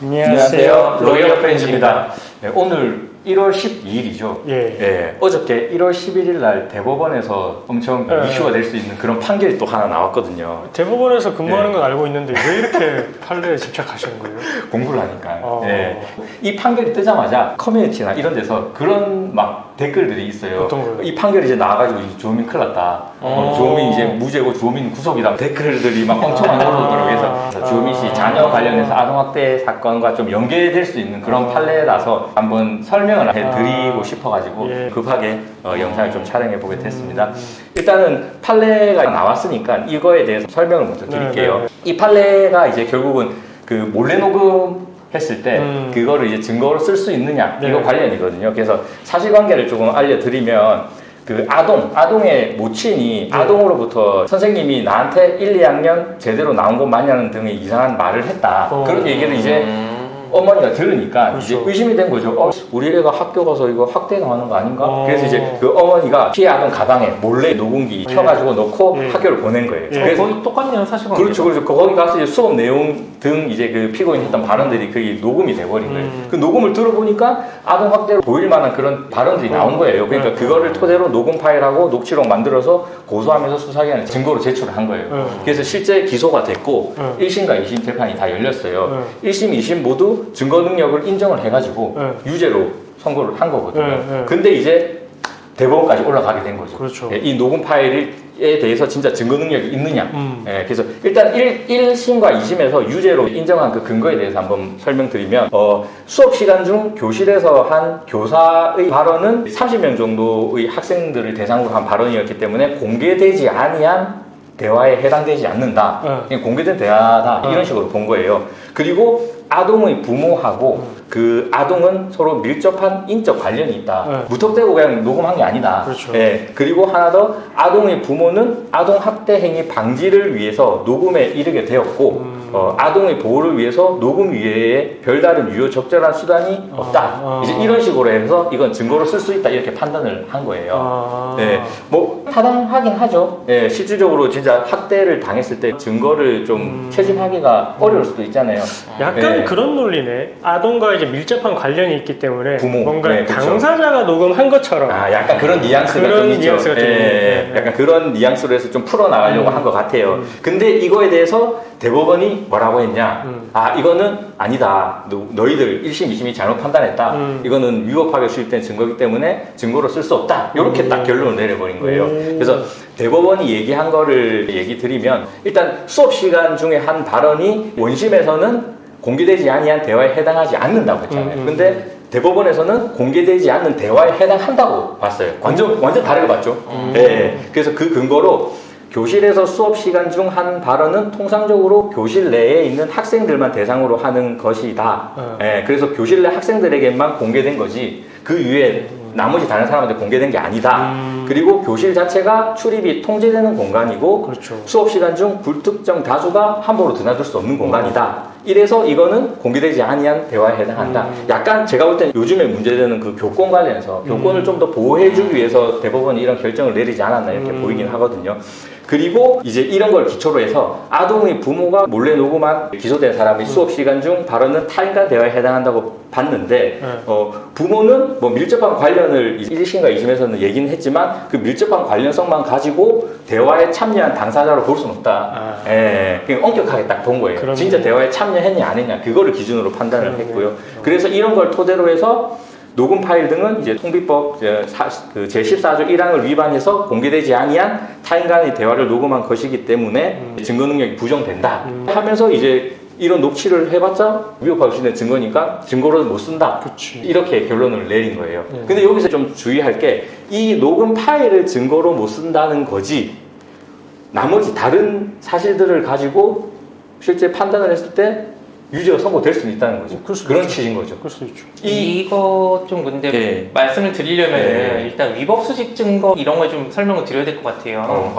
안녕하세요. 로이어 프렌즈입니다. 네, 오늘 1월 12일이죠. 예. 어저께 1월 11일 날 대법원에서 엄청 이슈가 될 수 있는 그런 판결이 또 하나 나왔거든요. 대법원에서 근무하는 건 알고 있는데 왜 이렇게 판례에 집착하시는 거예요? 공부를 하니까. 예. 이 판결이 뜨자마자 커뮤니티나 이런 데서 그런 막 댓글들이 있어요. 어떤 거요? 이 판결이 이제 나와가지고 주호민 큰일 났다. 주호민 이제 무죄고 주호민 구속이다. 댓글들이 막 엄청 많이 올라오더라고요. 그래서 주호민 씨 자녀 관련해서 아동학대 사건과 좀 연계될 수 있는 그런 판례라서 한번 설명을 해드리고 싶어가지고 급하게 영상을 좀 촬영해보게 됐습니다. 일단은 판례가 나왔으니까 이거에 대해서 설명을 먼저 드릴게요. 이 판례가 이제 결국은 그 몰래 녹음 했을 때 그거를 이제 증거로 쓸 수 있느냐 이거 관련이거든요. 그래서 사실관계를 조금 알려드리면 그 아동의 모친이 아동으로부터 선생님이 나한테 1, 2학년 제대로 나온 것 마냐는 등의 이상한 말을 했다. 그런 얘기를 이제 어머니가 들으니까 그렇죠. 이제 의심이 된 거죠. 우리 애가 학교 가서 이거 학대 당하는 거 아닌가? 그래서 이제 그 어머니가 피해 아동 가방에 몰래 녹음기 켜가지고 넣고 학교를 보낸 거예요. 그래서 거의 똑같네요, 사실관계. 그렇죠. 거기 가서 이제 수업 내용 등 이제 그 피고인 했던 발언들이 그게 녹음이 돼버린 거예요. 그 녹음을 들어보니까 아동 학대로 보일 만한 그런 발언들이 나온 거예요. 그러니까 그거를 토대로 녹음 파일하고 녹취록 만들어서 고소하면서 수사기관에 증거로 제출을 한 거예요. 그래서 실제 기소가 됐고 1심과 2심 재판이 다 열렸어요. 1심, 2심 모두 증거 능력을 인정을 해가지고 유죄로 선고를 한 거거든요. 근데 이제 대법원까지 올라가게 된 거죠. 그렇죠. 이 녹음 파일에 대해서 진짜 증거 능력이 있느냐. 그래서 일단 1심과 2심에서 유죄로 인정한 그 근거에 대해서 한번 설명드리면 수업 시간 중 교실에서 한 교사의 발언은 30명 정도의 학생들을 대상으로 한 발언이었기 때문에 공개되지 아니한 대화에 해당되지 않는다. 공개된 대화다. 이런 식으로 본 거예요. 그리고 아동의 부모하고 그 아동은 서로 밀접한 인적 관련이 있다. 무턱대고 그냥 녹음한 게 아니다. 그렇죠. 그리고 하나 더, 아동의 부모는 아동 학대 행위 방지를 위해서 녹음에 이르게 되었고 아동의 보호를 위해서 녹음 외에 별다른 유효 적절한 수단이 없다. 이제 이런 식으로 해서 이건 증거로 쓸 수 있다 이렇게 판단을 한 거예요. 뭐 타당하긴 하죠. 실질적으로 진짜 학대를 당했을 때 증거를 좀 채집하기가 어려울 수도 있잖아요. 약간 그런 논리네. 아동과 이제 밀접한 관련이 있기 때문에 부모. 뭔가 그렇죠. 당사자가 녹음한 것처럼 약간 그런 뉘앙스가 그런 좀 있죠. 뉘앙스가 좀 있네. 약간 그런 뉘앙스로 해서 좀 풀어나가려고 한 것 같아요. 근데 이거에 대해서 대법원이 뭐라고 했냐? 이거는 아니다. 너희들 1심, 2심이 잘못 판단했다. 이거는 위법하게 수입된 증거이기 때문에 증거로 쓸 수 없다. 이렇게 딱 결론을 내려버린 거예요. 그래서 대법원이 얘기한 거를 얘기 드리면 일단 수업 시간 중에 한 발언이 원심에서는 공개되지 아니한 대화에 해당하지 않는다고 했잖아요. 근데 대법원에서는 공개되지 않는 대화에 해당한다고 봤어요. 완전 다르게 봤죠. 그래서 그 근거로 교실에서 수업 시간 중 한 발언은 통상적으로 교실 내에 있는 학생들만 대상으로 하는 것이다. 그래서 교실 내 학생들에게만 공개된 거지 그 이외에 나머지 다른 사람한테 공개된 게 아니다. 그리고 교실 자체가 출입이 통제되는 공간이고 그렇죠. 수업 시간 중 불특정 다수가 함부로 드나들 수 없는 공간이다. 이래서 이거는 공개되지 아니한 대화에 해당한다. 약간 제가 볼 땐 요즘에 문제되는 그 교권 관련해서 교권을 좀 더 보호해주기 위해서 대법원이 이런 결정을 내리지 않았나 이렇게 보이긴 하거든요. 그리고 이제 이런 걸 기초로 해서 아동의 부모가 몰래 녹음한 기소된 사람의 수업 시간 중 발언은 타인간 대화에 해당한다고 봤는데 부모는 뭐 밀접한 관련을 1심과 2심에서는 얘기는 했지만 그 밀접한 관련성만 가지고 대화에 참여한 당사자로 볼 수는 없다. 그냥 엄격하게 딱 본 거예요. 진짜 대화에 참여했냐 안 했냐 그거를 기준으로 판단을 했고요. 그래서 이런 걸 토대로 해서 녹음 파일 등은 이제 통비법 제14조 1항을 위반해서 공개되지 아니한 타인 간의 대화를 녹음한 것이기 때문에 증거 능력이 부정된다 하면서 이제 이런 녹취를 해봤자 위법하게 수준의 증거니까 증거로는 못 쓴다. 이렇게 결론을 내린 거예요. 근데 여기서 좀 주의할 게 이 녹음 파일을 증거로 못 쓴다는 거지 나머지 다른 사실들을 가지고 실제 판단을 했을 때 유죄가 선고될 수는 있다는 거죠. 그런 취지인 거죠. 그럴 수 있죠. 이거 좀 근데 말씀을 드리려면 일단 위법 수집 증거 이런 걸 좀 설명을 드려야 될 것 같아요.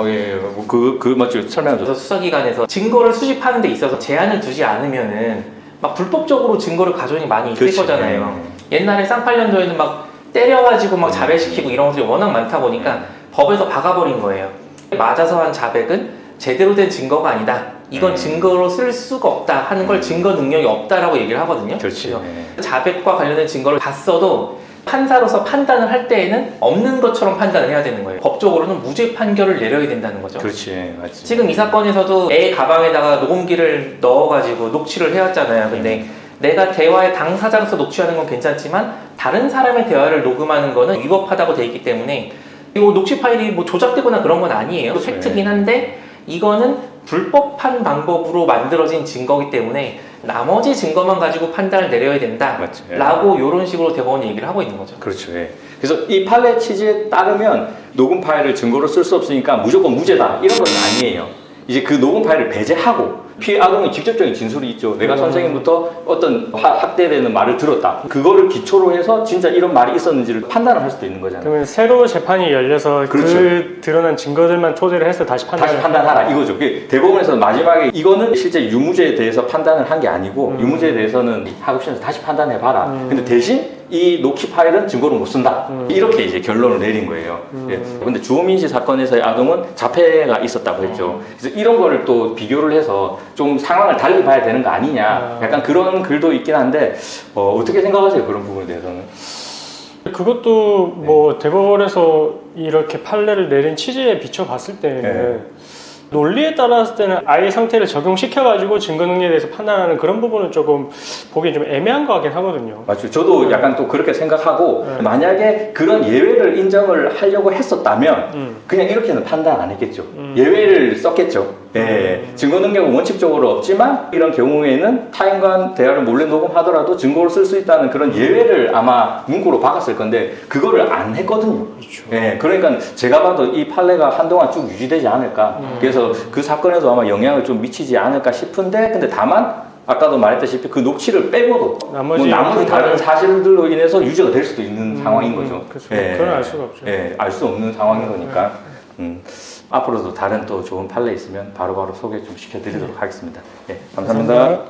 맞죠. 설명을 그래서 수사기관에서 증거를 수집하는 데 있어서 제한을 두지 않으면은 막 불법적으로 증거를 가져오는 게 많이 있을 거잖아요. 옛날에 쌍팔년도에는 막 때려가지고 막 자백시키고 이런 것들이 워낙 많다 보니까 법에서 박아버린 거예요. 맞아서 한 자백은 제대로 된 증거가 아니다. 이건 증거로 쓸 수가 없다 하는 걸 증거 능력이 없다라고 얘기를 하거든요. 그렇지. 그래서 자백과 관련된 증거를 봤어도 판사로서 판단을 할 때에는 없는 것처럼 판단을 해야 되는 거예요. 법적으로는 무죄 판결을 내려야 된다는 거죠. 그렇지, 맞지. 지금 이 사건에서도 애 가방에다가 녹음기를 넣어가지고 녹취를 해왔잖아요. 근데 내가 대화의 당사자로서 녹취하는 건 괜찮지만 다른 사람의 대화를 녹음하는 거는 위법하다고 돼 있기 때문에 이 녹취 파일이 뭐 조작되거나 그런 건 아니에요. 그렇죠. 팩트긴 한데 이거는 불법한 방법으로 만들어진 증거이기 때문에 나머지 증거만 가지고 판단을 내려야 된다 맞죠. 예. 라고 이런 식으로 대법원이 얘기를 하고 있는 거죠. 그렇죠. 예. 그래서 이 판례 취지에 따르면 녹음 파일을 증거로 쓸 수 없으니까 무조건 무죄다 이런 건 아니에요. 이제 그 녹음 파일을 배제하고 피해 아동의 직접적인 진술이 있죠. 내가 선생님부터 어떤 학대되는 말을 들었다. 그거를 기초로 해서 진짜 이런 말이 있었는지를 판단을 할 수도 있는 거잖아요. 그러면 새로 재판이 열려서 그렇죠. 그 드러난 증거들만 토대로 해서 다시 판단하라 이거죠. 대법원에서 마지막에 이거는 실제 유무죄에 대해서 판단을 한 게 아니고 유무죄에 대해서는 하급심에서 다시 판단해봐라. 근데 대신 이 녹취 파일은 증거로 못 쓴다. 이렇게 이제 결론을 내린 거예요. 예. 근데 주호민 씨 사건에서의 아동은 자폐가 있었다고 했죠. 그래서 이런 거를 또 비교를 해서 좀 상황을 달리 봐야 되는 거 아니냐. 약간 그런 글도 있긴 한데 어떻게 생각하세요? 그런 부분에 대해서는? 그것도 뭐 대법원에서 이렇게 판례를 내린 취지에 비춰 봤을 때는 논리에 따랐을 때는 아이의 상태를 적용시켜가지고 증거 능력에 대해서 판단하는 그런 부분은 조금 보기 좀 애매한 것 같긴 하거든요. 맞죠. 저도 약간 또 그렇게 생각하고 만약에 그런 예외를 인정을 하려고 했었다면 그냥 이렇게는 판단 안 했겠죠. 예외를 썼겠죠. 예, 증거 능력은 원칙적으로 없지만 이런 경우에는 타인과 대화를 몰래 녹음하더라도 증거로 쓸 수 있다는 그런 예외를 아마 문구로 박았을 건데 그거를 안 했거든요. 그렇죠. 예, 그러니까 제가 봐도 이 판례가 한동안 쭉 유지되지 않을까. 그래서 그 사건에도 아마 영향을 좀 미치지 않을까 싶은데 근데 다만 아까도 말했다시피 그 녹취를 빼고도 나머지 다른 사실들로 인해서 유죄가 될 수도 있는 상황인 거죠. 그렇죠. 예, 그건 알 수가 없죠. 예, 알 수 없는 상황인 거니까. 앞으로도 다른 또 좋은 판례 있으면 바로바로 소개 좀 시켜드리도록 하겠습니다. 예, 감사합니다.